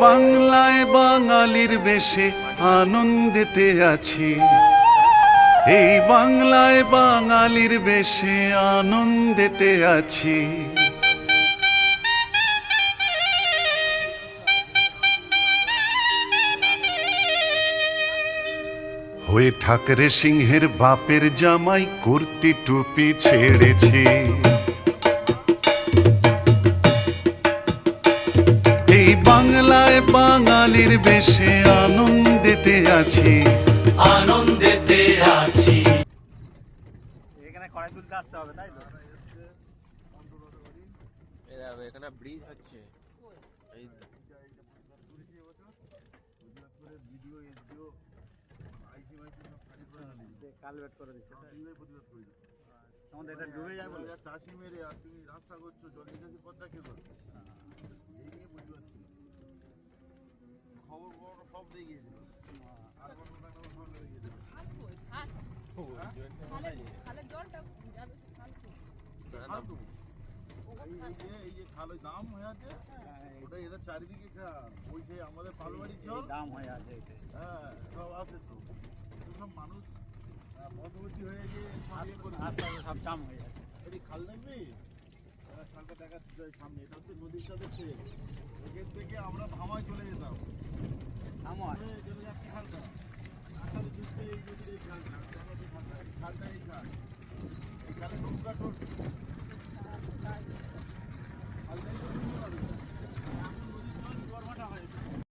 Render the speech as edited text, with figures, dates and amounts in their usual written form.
বাংলায় বাঙালির বেশে আনন্দেতে আছি, এই বাংলায় বাঙালির বেশে আনন্দেতে আছি। হয়ে ঠাকরে সিংহের বাপের জামাই কুর্তি টুপি ছেড়েছি, এই বাংলায় বাঙালির বেশে আনন্দেতে আছি, আনন্দেতে আছি। এখানে কড়াই তুলতে আসতে হবে, তাই তো? এখানে ব্রিজ হচ্ছে, এই কালভেট করে দিচ্ছে, তোমাদের এটা ডুবে যায় বলে চাষি মেরে আর তুমি রাস্তা করছো, জল নিকাশি পথটা কে করবে? এই নিয়ে বুঝতে পারছি না। খবর সব দিয়ে গিয়েছিল, আর সব দিয়ে গিয়েছিল। এই যে খালে দাম হয়ে আছে, ওটা এরা চারিদিকে খান, ওই যে আমাদের পালবাড়ির জল দাম হয়ে আছে। হ্যাঁ সব আছে তো, সব মানুষ মধ্যবর্তী হয়ে গিয়ে আস্তে আস্তে সব দাম হয়ে যাচ্ছে। এটি খাল দেখবি, খালটা দেখা সামনে, এটা হচ্ছে নদীর সাথে ট্রেন, এখান থেকে আমরা ধামায় চলে যেতাম, চলে যাচ্ছে খালটা, আসলে যুদ্ধে এই নদীর এই খালটা, এই খালটা এই খাল, এই খালে নৌকা টোট